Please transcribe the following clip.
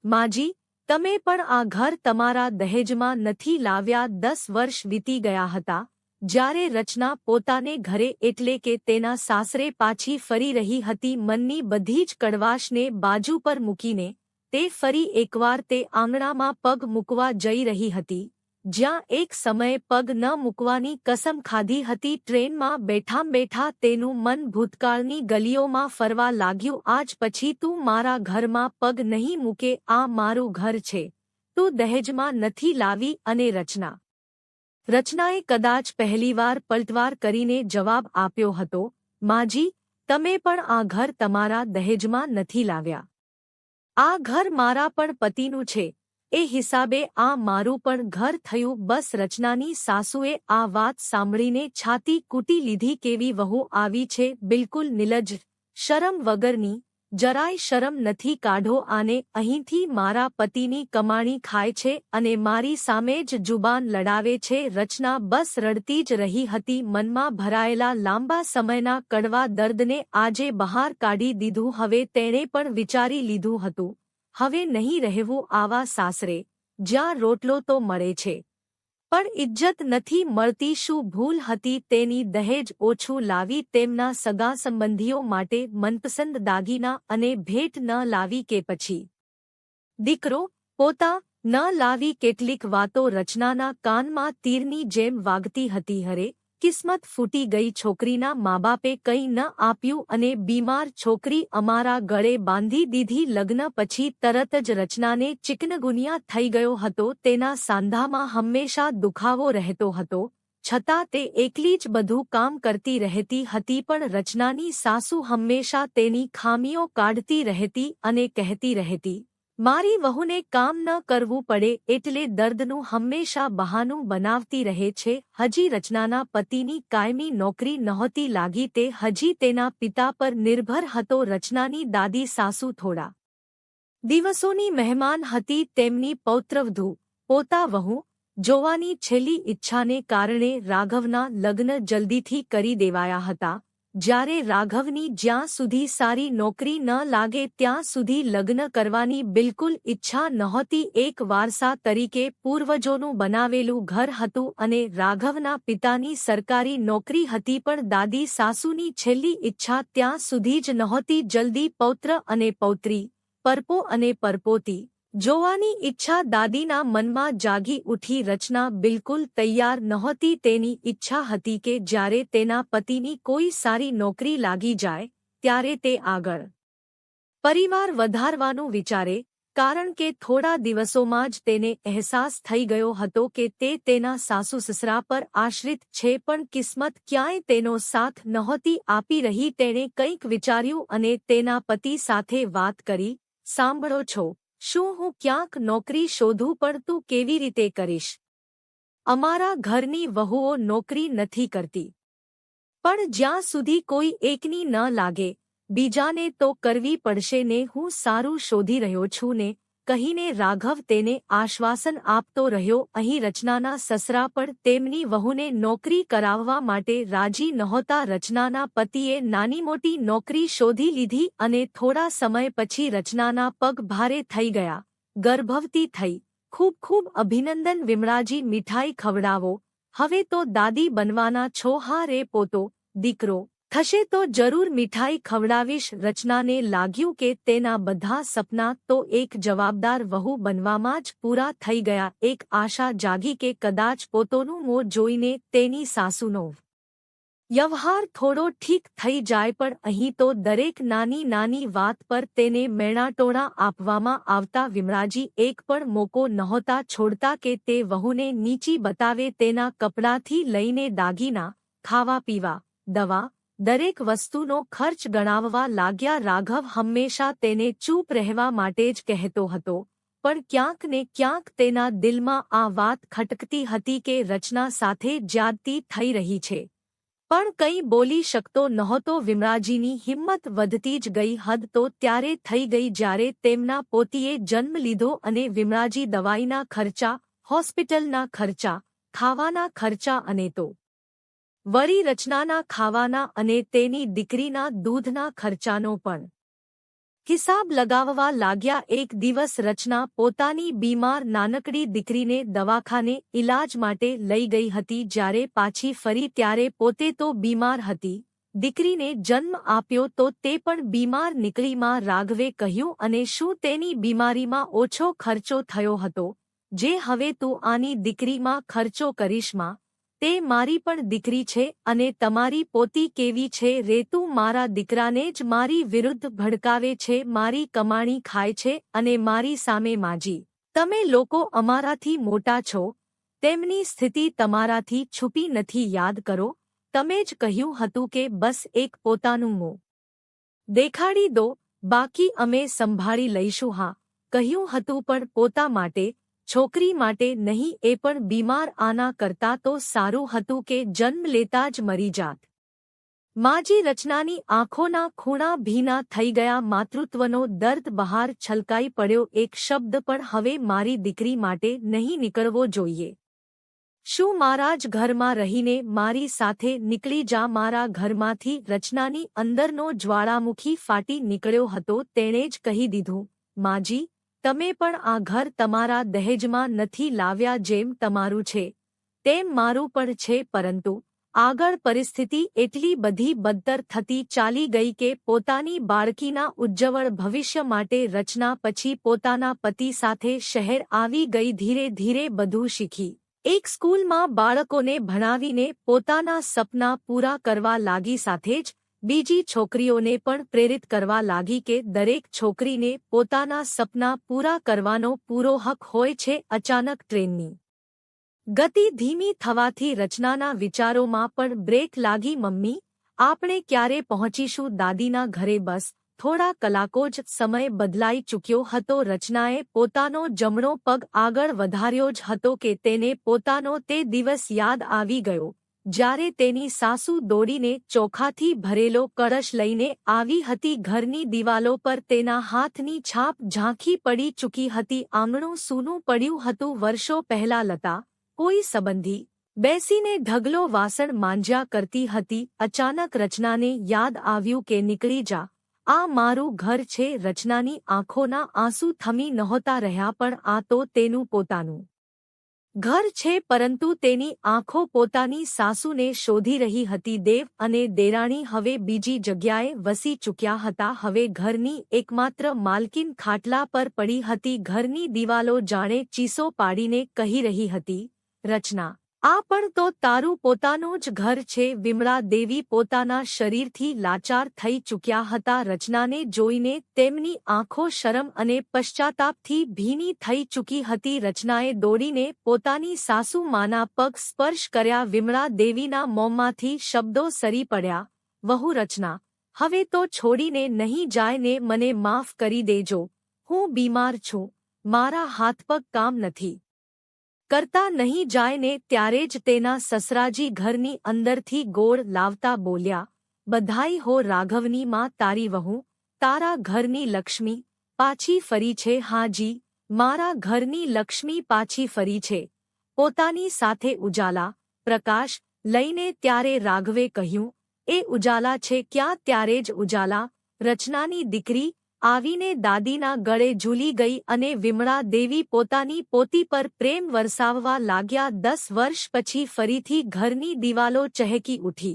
માજી, તમે પણ આ ઘર તમારા દહેજમાં નથી લાવ્યા। 10 વર્ષ વીતી ગયા હતા જ્યારે રચના પોતાને ઘરે એટલે કે તેના સાસરે પાછી ફરી રહી હતી। મનની બધી જ કડવાશને બાજુ પર મૂકીને તે ફરી એકવાર તે આંગણામાં પગ મૂકવા જઈ રહી હતી જ્યાં એક સમયે પગ ન મૂકવાની કસમ ખાધી હતી। ટ્રેનમાં બેઠા તેનું મન ભૂતકાળની ગલીઓમાં ફરવા લાગ્યું। આજ પછી તું મારા ઘરમાં પગ નહીં મૂકે। આ મારું ઘર છે, તું દહેજમાં નથી લાવી। અને રચનાએ કદાચ પહેલીવાર પલટવાર કરીને જવાબ આપ્યો હતો, માજી, તમે પણ આ ઘર તમારા દહેજમાં નથી લાવ્યા। આ ઘર મારા પણ પતિનું છે, એ હિસાબે આ મારું પણ ઘર થયું। બસ, રચનાની સાસુએ આ વાત સાંભળીને છાતી કૂટી લીધી। કેવી વહુ આવી છે, બિલકુલ નિર્લજ્જ, શરમ વગરની, જરાય શરમ નથી। કાઢો આને અહીંથી। મારા પતિની કમાણી ખાય છે અને મારી સામે જ જુબાન લડાવે છે। રચના બસ રડતી જ રહી હતી। મનમાં ભરાયેલા લાંબા સમયના કડવા દર્દને આજે બહાર કાઢી દીધું। હવે તેણે પણ વિચારી લીધું હતું, હવે નહીં રહેવું આવા સાસરે, જ્યાં રોટલો તો મળે છે પણ ઇજ્જત નથી મળતી। શું ભૂલ હતી તેની દહેજ ઓછું લાવી, તેમના સગા સંબંધીઓ માટે મનપસંદ દાગીના અને ભેટ ન લાવી, કે પછી દીકરો પોતા ન લાવી? કેટલીક વાતો રચનાના કાનમાં તીરની જેમ વાગતી હતી। હરે કિસ્મત ફૂટી ગઈ, છોકરીના માબાપે કંઈ ન આપ્યું અને બીમાર છોકરી અમારા ગળે બાંધી દીધી। લગ્ન પછી તરત જ રચનાને ચિકનગુનિયા થઈ ગયો હતો। તેના સાંધામાં હંમેશા દુખાવો રહેતો હતો, છતાં તે એકલી જ બધું કામ કરતી રહેતી હતી। પણ રચનાની સાસુ હંમેશા તેની ખામીઓ કાઢતી રહેતી અને કહેતી રહેતી, મારી વહુને કામ ન કરવું પડે એટલે દર્દનું હંમેશા બહાનું બનાવતી રહે છે। હજી રચનાના પતિની કાયમી નોકરી નહોતી લાગી, તે હજી તેના પિતા પર નિર્ભર હતો। રચનાની દાદી સાસુ થોડા દિવસોની મહેમાન હતી। તેમની પૌત્રવધુ, પોતા વહુ જોવાની છેલ્લી ઈચ્છાને કારણે રાઘવના લગ્ન જલ્દીથી કરી દેવાયા હતા। જ્યારે રાઘવની જ્યાં સુધી સારી નોકરી ન લાગે ત્યાં સુધી લગ્ન કરવાની બિલકુલ ઈચ્છા નહોતી। એક વારસા તરીકે પૂર્વજોનું બનાવેલું ઘર હતું અને રાઘવના પિતાની સરકારી નોકરી હતી, પણ દાદી સાસુની છેલ્લી ઈચ્છા ત્યાં સુધી જ નહોતી। જલ્દી પૌત્ર અને પૌત્રી, પરપો અને પરપોતી જોવાની ઈચ્છા દાદીના મનમાં જાગી ઉઠી। રચના બિલકુલ તૈયાર નહોતી। તેની ઈચ્છા હતી કે જ્યારે તેના પતિની કોઈ સારી નોકરી લાગી જાય ત્યારે તે આગળ પરિવાર વધારવાનું વિચારે, કારણ કે થોડા દિવસોમાં જ તેને અહેસાસ થઈ ગયો હતો કે તે તેના સાસુ-સસરા પર આશ્રિત છે, પણ કિસ્મત ક્યાંય તેનો સાથ નહોતી આપી રહી। તેણે કંઈક વિચાર્યું અને તેના પતિ સાથે વાત કરી, સાંભળો છો, શું હું ક્યાંક નોકરી શોધું? પણ તું કેવી રીતે કરીશ? અમારા ઘરની વહુઓ નોકરી નથી કરતી, પણ જ્યાં સુધી કોઈ એકની ન લાગે બીજાને તો કરવી પડશે ને। હું સારું શોધી રહ્યો છું ને, કહીને રાઘવ તેને આશ્વાસન આપતો રહ્યો। અહીં રચનાના સસરા પણ તેમની વહુને નોકરી કરાવવા માટે રાજી નહોતા। રચનાના પતિએ નાની મોટી નોકરી શોધી લીધી અને થોડા સમય પછી રચનાના પગ ભારે થઈ ગયા, ગર્ભવતી થઈ। ખૂબ ખૂબ અભિનંદન વિમળાજી, મીઠાઈ ખવડાવો, હવે તો દાદી બનવાના છો। હા રે પોતો, દીકરો થશે તો જરૂર મીઠાઈ ખવડાવીશ। રચનાને લાગ્યું કે તેના બધા સપના તો એક જવાબદાર વહુ બનવામાં જ પૂરા થઈ ગયા। એક આશા જાગી કે કદાચ પોતાનું મોં જોઈને તેની સાસુનો વ્યવહાર થોડો ઠીક થઈ જાય, પણ અહીં તો દરેક નાની નાની વાત પર તેને મેણાટોણા આપવામાં આવતા। વિમળાજી એક પણ મોકો નહોતા છોડતા કે તે વહુને નીચી બતાવે। તેના કપડાથી લઈને દાગીના, ખાવા પીવા, દવા, દરેક વસ્તુનો ખર્ચ ગણાવવા લાગ્યા। રાઘવ હંમેશા તેને ચૂપ રહેવા માટે જ કહેતો હતો, પણ ક્યાંક ને ક્યાંક તેના દિલમાં આ વાત ખટકતી હતી કે રચના સાથે જ્યાદતી થઈ રહી છે, પણ કંઈ બોલી શકતો નહોતો। વિમળાજીની હિંમત વધતી જ ગઈ। હદ તો ત્યારે થઈ ગઈ જ્યારે તેમના પોતીએ જન્મ લીધો અને વિમળાજી દવાઈના ખર્ચા, હોસ્પિટલના ખર્ચા, ખાવાના ખર્ચા અને તો વળી રચનાના ખાવાના અને તેની દીકરીના દૂધના ખર્ચાનો પણ હિસાબ લગાવવા લાગ્યા. એક દિવસ રચના પોતાની બીમાર નાનકડી દીકરીને દવાખાને ઇલાજ માટે લઈ ગઈ હતી. જ્યારે પાછી ફરી ત્યારે પોતે તો બીમાર હતી. દીકરીને જન્મ આપ્યો તો તે પણ બીમાર નીકળી. માં રાઘવે કહ્યું, અને શું તેની બીમારીમાં ઓછો ખર્ચો થયો હતો? જે હવે તું આની દીકરીમાં ખર્ચો કરીશ માં? તે મારી પણ દીકરી છે. અને તમારી પોતી કેવી છે રે? તું મારા દીકરાને જ મારી વિરુદ્ધ ભડકાવે છે. મારી કમાણી ખાય છે અને મારી સામે માજી. તમે લોકો અમારાથી મોટા છો, તેમની સ્થિતિ તમારાથી છુપી નથી. યાદ કરો, તમે જ કહ્યું હતું કે બસ એક પોતાનું મોં દેખાડી દો, બાકી અમે સંભાળી લઈશું. હા, કહ્યું હતું, પણ પોતા માટે, છોકરી માટે નહીં. એ પણ બીમાર. આના કરતાં તો સારું હતું કે જન્મ લેતા જ મરી જાત. માજી રચનાની આંખોના ખૂણા ભીના થઈ ગયા. માતૃત્વનો દર્દ બહાર છલકાઈ પડ્યો. એક શબ્દ પણ હવે મારી દીકરી માટે નહીં નીકળવો જોઈએ. શું મારા જ ઘરમાં રહીને મારી સાથે નીકળી જા મારા ઘરમાંથી? રચનાની અંદરનો જ્વાળામુખી ફાટી નીકળ્યો હતો. તેણે જ કહી દીધું, માજી, તમે પણ આ ઘર તમારા દહેજમાં નથી લાવ્યા. જેમ તમારું છે તેમ મારું પણ છે. પરંતુ આગળ પરિસ્થિતિ એટલી બધી બદતર થતી ચાલી ગઈ કે પોતાની બાળકીના ઉજ્જવળ ભવિષ્ય માટે રચના પછી પોતાના પતિ સાથે શહેર આવી ગઈ. ધીરે ધીરે બધું શીખી એક સ્કૂલમાં બાળકોને ભણાવીને પોતાના સપના પૂરા કરવા લાગી. સાથે જ બીજી છોકરીઓને પણ પ્રેરિત કરવા લાગી કે દરેક છોકરીને પોતાના સપના પૂરા કરવાનો પૂરો હક હોય છે. અચાનક ટ્રેનની ગતિ ધીમી થવાથી રચનાના વિચારોમાં પણ બ્રેક લાગી. મમ્મી, આપણે ક્યારે પહોંચીશું દાદીના ઘરે? બસ થોડા કલાકો જ. સમય બદલાઈ ચૂક્યો હતો. રચનાએ પોતાનો જમણો પગ આગળ વધાર્યો જ હતો કે તેને પોતાનો તે દિવસ યાદ આવી ગયો જ્યારે તેની સાસુ દોડીને ચોખાથી ભરેલો કળશ લઈને આવી હતી. ઘરની દિવાલો પર તેના હાથની છાપ ઝાંખી પડી ચૂકી હતી. આંગણું સૂનું પડ્યું હતું. વર્ષો પહેલા લતા, કોઈ સંબંધી, બેસીને ઢગલો વાસણ માંજ્યા કરતી હતી. અચાનક રચનાને યાદ આવ્યું કે નીકળી જા, આ મારું ઘર છે. રચનાની આંખોના આંસુ થમી નહોતા રહ્યા, પણ આ તો તેનું પોતાનું ઘર છે. પરંતુ તેની આંખો પોતાની સાસુને શોધી રહી હતી. દેવ અને દેરાણી હવે બીજી જગ્યાએ વસી ચૂક્યા હતા. હવે ઘરની એકમાત્ર માલકીન ખાટલા પર પડી હતી. ઘરની દિવાલો જાણે ચીસો પાડીને કહી રહી હતી, રચના, આ પણ તો તારું પોતાનું જ ઘર છે. વિમળા દેવી પોતાના શરીરથી લાચાર થઈ ચૂક્યા હતા. રચનાને જોઈને તેમની આંખો શરમ અને પશ્ચાતાપથી ભીની થઈ ચૂકી હતી. રચનાએ દોડીને પોતાની સાસુ માના પગ સ્પર્શ કર્યા. વિમળા દેવીના મોંમાંથી શબ્દો સરી પડ્યા, વહુ રચના, હવે તો છોડીને નહીં જાય ને? મને માફ કરી દેજો, હું બીમાર છું, મારા હાથપગ કામ નથી કરતા. નહીં જાય ને? ત્યારે જ તેના સસરાજી ઘરની અંદરથી ગોળ લાવતા બોલ્યા, બધાઈ હો રાઘવની માં, તારી વહુ, તારા ઘરની લક્ષ્મી પાછી ફરી છે. હાજી, મારા ઘરની લક્ષ્મી પાછી ફરી છે, પોતાની સાથે ઉજાલા, પ્રકાશ લઈને. ત્યારે રાઘવે કહ્યું, એ ઉજાલા છે ક્યાં? ત્યારે જ ઉજાલા, રચનાની દીકરી, આવીને દાદીના ગળે ઝૂલી ગઈ અને વિમળા દેવી પોતાની પોતી પર પ્રેમ વરસાવવા લાગ્યા. 10 વર્ષ પછી ફરીથી ઘરની દિવાલો ચહેકી ઉઠી.